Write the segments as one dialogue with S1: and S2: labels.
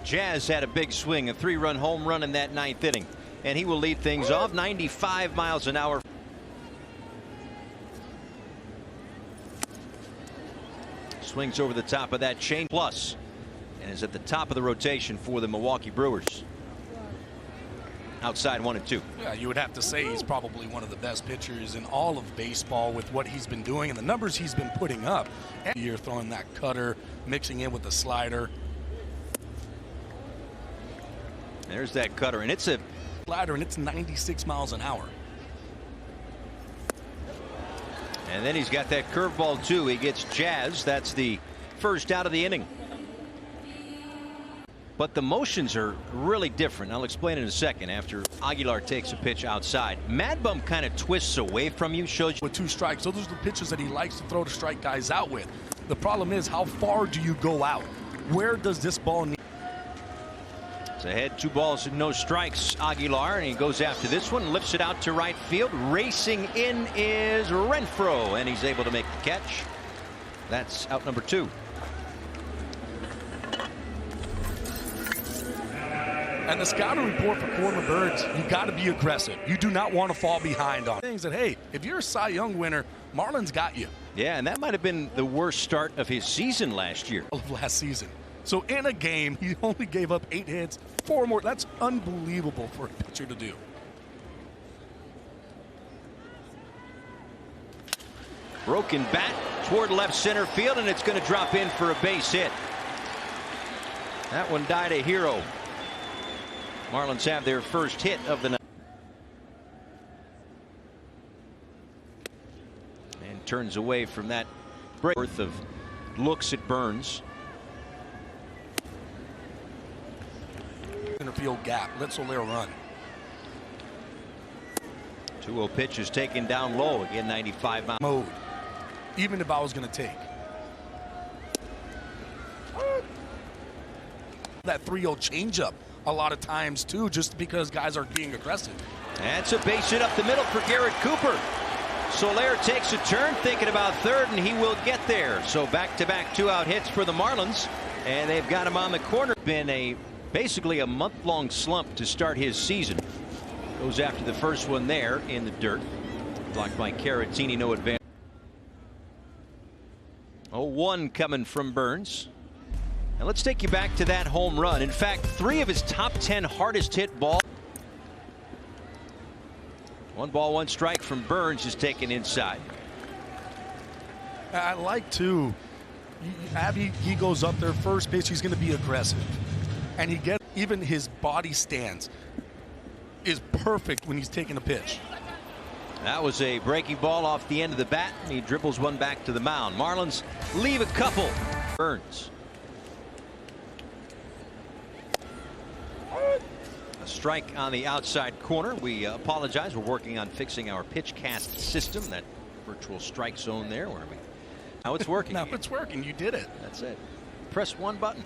S1: Jazz had a big swing, a 3-run home run in that 9th inning, and he will lead things off. 95 miles an hour. Swings over the top of that chain plus and is at the top of the rotation for the Milwaukee Brewers. Outside 1-2.
S2: Yeah, you would have to say he's probably one of the best pitchers in all of baseball with what he's been doing and the numbers he's been putting up. And you're throwing that cutter, mixing in with the slider.
S1: There's that cutter, and it's a
S2: slider, and it's 96 miles an hour.
S1: And then he's got that curveball too. He gets Jazz. That's the first out of the inning. But the motions are really different. I'll explain in a second after Aguilar takes a pitch outside. Mad Bum kind of twists away from you, shows you
S2: with 2 strikes. So those are the pitches that he likes to throw to strike guys out with. The problem is, how far do you go out? Where does this ball need?
S1: It's ahead, 2 balls and no strikes. Aguilar, and he goes after this one, lifts it out to right field. Racing in is Renfroe, and he's able to make the catch. That's out number 2.
S2: And the scouting report for Corbin Burnes, you got to be aggressive. You do not want to fall behind on things that, hey, if you're a Cy Young winner, Marlins got you.
S1: Yeah, and that might have been the worst start of his season last year.
S2: Of last season. So in a game, he only gave up 8 hits, 4 more. That's unbelievable for a pitcher to do.
S1: Broken bat toward left center field, and it's going to drop in for a base hit. That one died a hero. Marlins have their first hit of the night. And turns away from that break. Worth of looks at Burnes.
S2: Center field gap. Let Soler run.
S1: 2-0 pitch is taken down low. Again, 95 mile
S2: mode. Even if I was going to take that 3-0 changeup a lot of times too, just because guys are being aggressive.
S1: That's a base hit up the middle for Garrett Cooper. Soler takes a turn, thinking about third, and he will get there. So back-to-back 2-out hits for the Marlins, and they've got him on the corner. Been basically a month-long slump to start his season. Goes after the first one there in the dirt. Blocked by Caratini, no advantage. 0-1 coming from Burnes. Now let's take you back to that home run. In fact, 3 of his top 10 hardest hit balls. 1 ball, 1 strike from Burnes is taken inside.
S2: I like to. Abby, he goes up there first pitch. He's going to be aggressive, and he gets even his body stance is perfect when he's taking a pitch.
S1: That was a breaking ball off the end of the bat. He dribbles one back to the mound. Marlins leave a couple. Burnes. A strike on the outside corner. We apologize. We're working on fixing our pitch cast system, that virtual strike zone there. Where we? Now it's working.
S2: Now it's working. You did it.
S1: That's it. Press 1 button.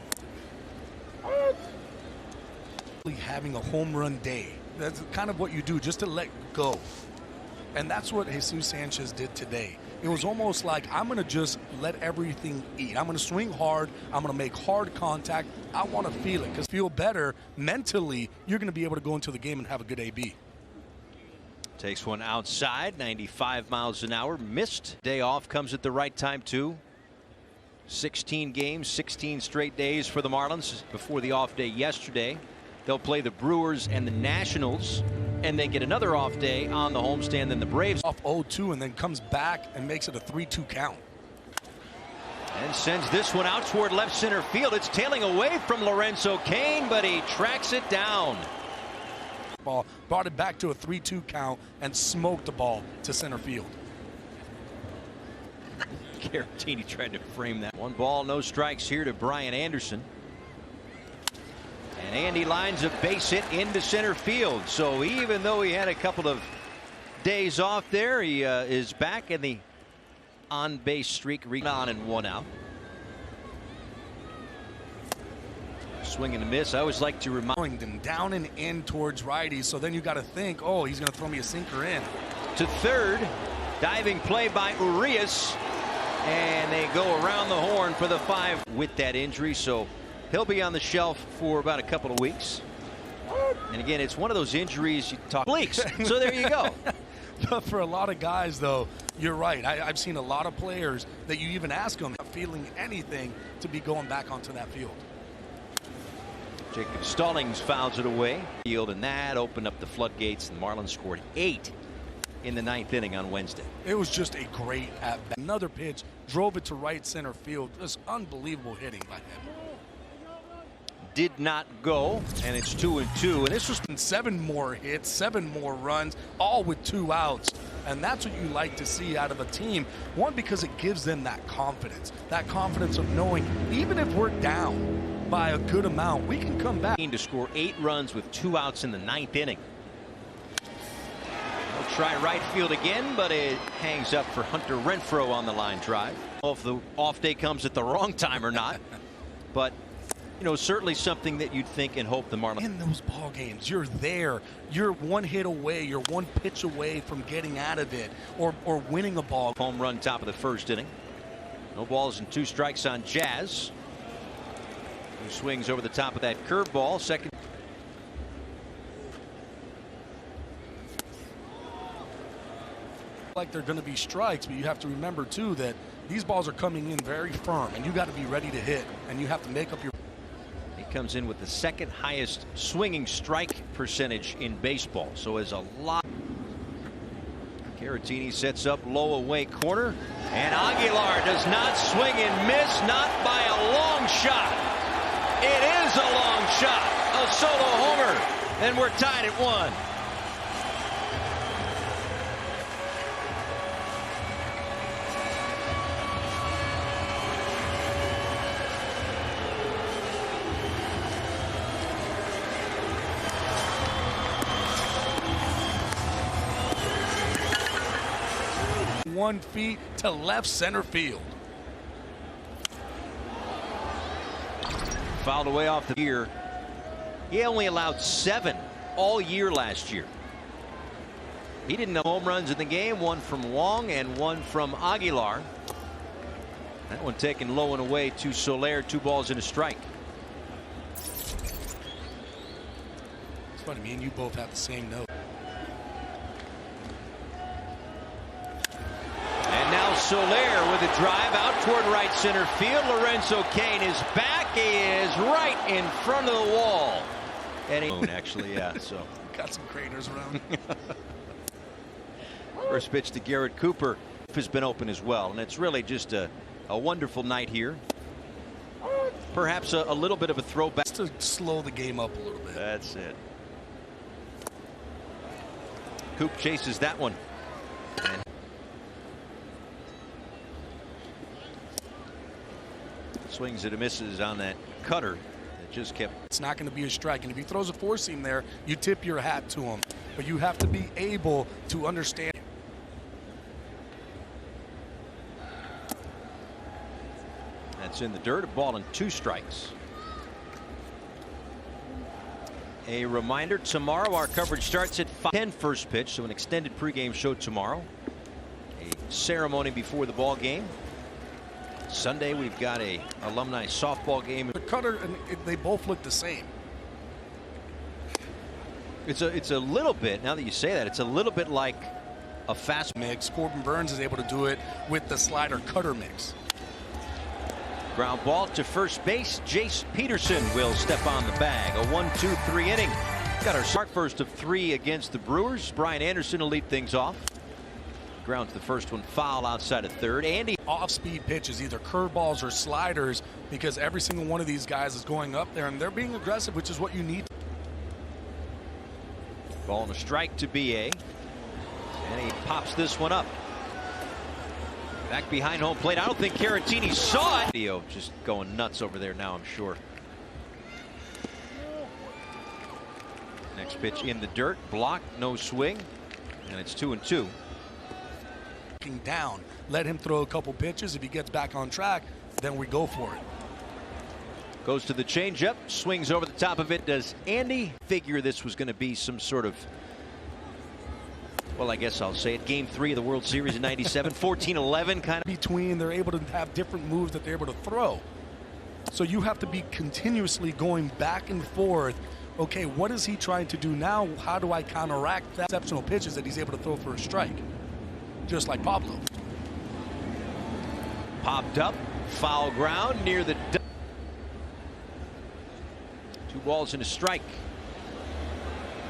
S2: Having a home run day. That's kind of what you do, just to let go. And that's what Jesus Sanchez did today. It was almost like, I'm going to just let everything eat. I'm going to swing hard. I'm going to make hard contact. I want to feel it, because feel better mentally, you're going to be able to go into the game and have a good AB.
S1: Takes one outside, 95 miles an hour. Missed. Day off comes at the right time too. 16 games, 16 straight days for the Marlins before the off day yesterday. They'll play the Brewers and the Nationals, and they get another off day on the homestand. Then the Braves
S2: off 0-2 and then comes back and makes it a 3-2 count.
S1: And sends this one out toward left center field. It's tailing away from Lorenzo Cain, but he tracks it down.
S2: Ball brought it back to a 3-2 count and smoked the ball to center field.
S1: Caratini tried to frame that. 1 ball, no strikes here to Brian Anderson. And Andy lines a base hit into center field. So even though he had a couple of days off there, he is back in the on-base streak. On and 1 out. Swing and a miss. I always like to remind
S2: them down and in towards righties. So then you got to think, oh, he's going to throw me a sinker in.
S1: To third, diving play by Urias, and they go around the horn for the 5 with that injury. So He'll be on the shelf for about a couple of weeks. And again, it's one of those injuries you talk leaks. So there you go.
S2: But for a lot of guys, though, you're right. I've seen a lot of players that you even ask them, not feeling anything to be going back onto that field.
S1: Jacob Stallings fouls it away. Field, and that opened up the floodgates. And the Marlins scored 8 in the 9th inning on Wednesday.
S2: It was just a great at-bat. Another pitch, drove it to right center field. Just unbelievable hitting by him.
S1: Did not go, and it's 2-2. And this was
S2: 7 more hits, 7 more runs, all with 2 outs. And that's what you like to see out of a team. One, because it gives them that confidence of knowing even if we're down by a good amount, we can come back.
S1: To score 8 runs with 2 outs in the 9th inning. They'll try right field again, but it hangs up for Hunter Renfroe on the line drive. I don't know if the off day comes at the wrong time or not, but you know, certainly something that you'd think and hope the Marlins.
S2: In those ball games, you're there. You're 1 hit away. You're 1 pitch away from getting out of it or winning a ball.
S1: Home run top of the 1st inning. No balls and 2 strikes on Jazz, who swings over the top of that curveball. Second.
S2: Like they're going to be strikes, but you have to remember too that these balls are coming in very firm, and you got to be ready to hit, and you have to make up your.
S1: He comes in with the 2nd highest swinging strike percentage in baseball, so is a lot. Caratini sets up low away corner, and Aguilar does not swing and miss, not by a long shot. It is a long shot, a solo homer, and we're tied at 1.
S2: One feet to left center field.
S1: Fouled away off the year. He only allowed 7 all year last year. He didn't have home runs in the game. 1 from Wong and 1 from Aguilar. That one taken low and away to Soler. 2 balls and a strike.
S2: It's funny, me and you both have the same note.
S1: Soler with a drive out toward right center field. Lorenzo Cain is back. He is right in front of the wall. And he actually, yeah. So
S2: got some craters around.
S1: First pitch to Garrett Cooper has been open as well, and it's really just a wonderful night here. Perhaps a little bit of a throwback
S2: to slow the game up a little bit.
S1: That's it. Coop chases that one. And swings and misses on that cutter that just kept.
S2: It's not going to be a strike, and if he throws a 4-seam there, you tip your hat to him, but you have to be able to understand.
S1: That's in the dirt. A ball and 2 strikes. A reminder, tomorrow our coverage starts at 5:10 first pitch, so an extended pregame show tomorrow. A ceremony before the ball game. Sunday we've got a alumni softball game.
S2: The cutter and they both look the same.
S1: It's a little bit, now that you say that, it's a little bit like a fast
S2: mix. Corbin Burnes is able to do it with the slider cutter mix.
S1: Ground ball to first base. Jace Peterson will step on the bag. A 1-2-3 inning. Got our start first of 3 against the Brewers. Brian Anderson will lead things off. Ground to the first one, foul outside of third. Andy.
S2: Off-speed pitches, either curveballs or sliders, because every single one of these guys is going up there and they're being aggressive, which is what you need.
S1: Ball and a strike to BA. And he pops this one up. Back behind home plate. I don't think Caratini saw it. Video just going nuts over there now, I'm sure. Next pitch in the dirt. Blocked, no swing. And it's 2-2.
S2: Down, let him throw a couple pitches. If he gets back on track, then we go for it.
S1: Goes to the changeup, swings over the top of it. Does Andy figure this was going to be some sort of, well, I guess I'll say it, game 3 of the World Series in '97, 14-11 kind of.
S2: Between, they're able to have different moves that they're able to throw. So you have to be continuously going back and forth. Okay, what is he trying to do now? How do I counteract that exceptional pitches that he's able to throw for a strike? Just like Pablo.
S1: Popped up, foul ground near the 2 balls and a strike.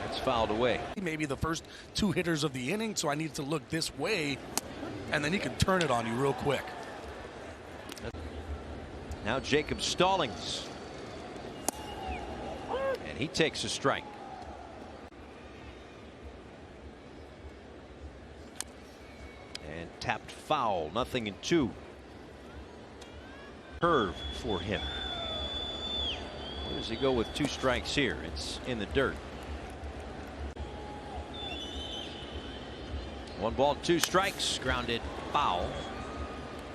S1: That's fouled away.
S2: Maybe the first 2 hitters of the inning, so I need to look this way, and then he can turn it on you real quick.
S1: Now Jacob Stallings. And he takes a strike. And tapped foul, 0-2. Curve for him. Where does he go with 2 strikes here? It's in the dirt. 1 ball, 2 strikes, grounded foul.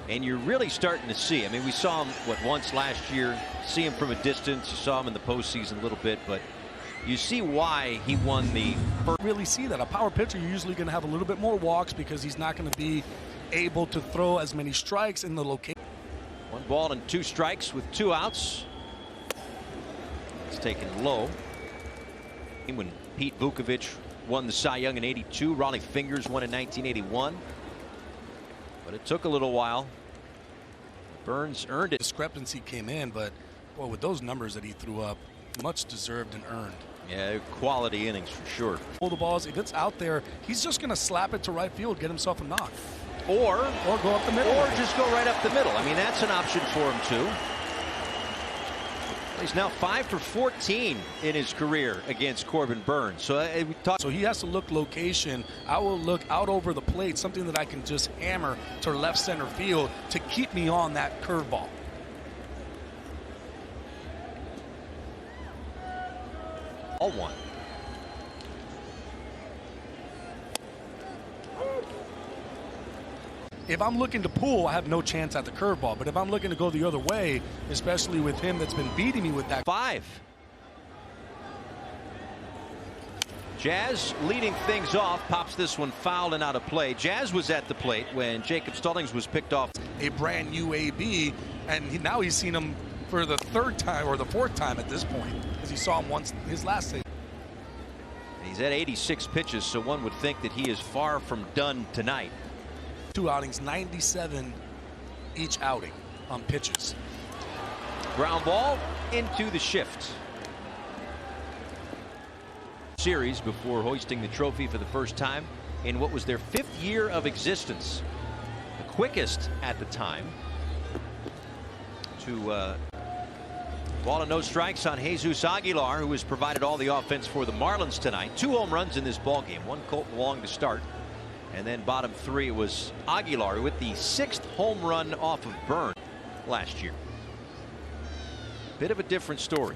S1: And you're really starting to see. I mean, we saw him once last year. See him from a distance. You saw him in the postseason a little bit, but you see why he won the first.
S2: Really see that a power pitcher, you're usually going to have a little bit more walks because he's not going to be able to throw as many strikes in the location.
S1: 1 ball and 2 strikes with 2 outs. It's taken low. When Pete Vukovich won the Cy Young in '82, Raleigh Fingers won in 1981. But it took a little while. Burnes earned it.
S2: Discrepancy came in, but boy, with those numbers that he threw up, much deserved and earned.
S1: Yeah, quality innings for sure.
S2: Pull the balls. If it's out there, he's just going to slap it to right field, get himself a knock.
S1: Or
S2: go up the middle.
S1: Or just go right up the middle. I mean, that's an option for him too. He's now 5 for 14 in his career against Corbin Burnes. So
S2: he has to look location. I will look out over the plate, something that I can just hammer to left center field to keep me on that curveball.
S1: All 1.
S2: If I'm looking to pull, I have no chance at the curveball. But if I'm looking to go the other way, especially with him that's been beating me with that.
S1: 5. Jazz leading things off, pops this one foul and out of play. Jazz was at the plate when Jacob Stallings was picked off.
S2: A brand new AB, and now he's seen him for the 3rd time or the 4th time at this point, because he saw him once his last day.
S1: He's at 86 pitches, so one would think that he is far from done tonight.
S2: 2 outings, 97 each outing on pitches.
S1: Ground ball into the shift. Series before hoisting the trophy for the first time in what was their 5th year of existence. The quickest at the time to ball and no strikes on Jesus Aguilar, who has provided all the offense for the Marlins tonight. 2 home runs in this ball game. 1 Colton Long to start. And then bottom 3 was Aguilar with the 6th home run off of Burnes last year. Bit of a different story.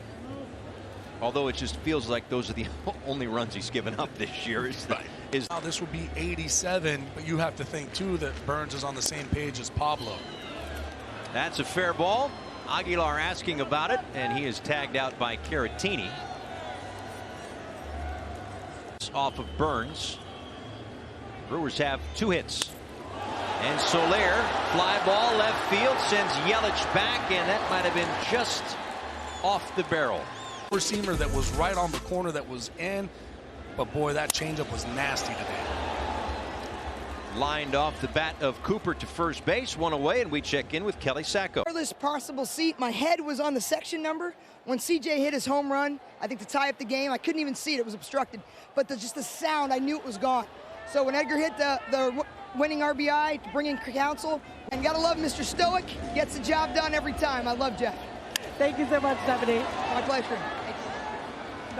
S1: Although it just feels like those are the only runs he's given up this year.
S2: Now this will be 87, but you have to think too that Burnes is on the same page as Pablo.
S1: That's a fair ball. Aguilar asking about it, and he is tagged out by Caratini. Off of Burnes. Brewers have 2 hits. And Soler, fly ball left field, sends Yelich back, and that might have been just off the barrel.
S2: Receiver that was right on the corner that was in, but boy, that changeup was nasty today.
S1: Lined off the bat of Cooper to first base, 1 away, and we check in with Kelly Sacco.
S3: Farthest possible seat, my head was on the section number when CJ hit his home run. I think to tie up the game, I couldn't even see it; it was obstructed. But just the sound, I knew it was gone. So when Edgar hit the winning RBI to bring in Counsell, and gotta love Mr. Stoic, gets the job done every time. I love Jeff.
S4: Thank you so much, Stephanie.
S3: My pleasure.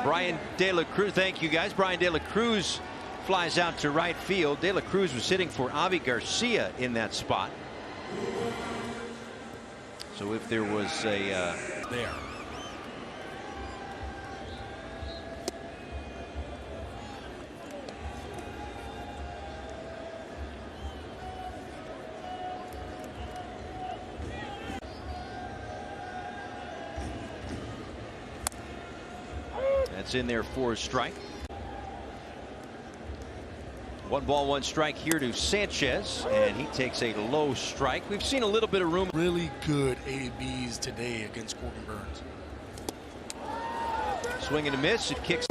S1: Brian De La Cruz, thank you guys. Brian De La Cruz flies out to right field. De La Cruz was sitting for Avi Garcia in that spot. So if there was a
S2: there.
S1: That's in there for a strike. One ball, one strike here to Sanchez, and he takes a low strike. We've seen a little bit of room.
S2: Really good ABs today against Corbin Burnes.
S1: Swing and a miss. It kicks.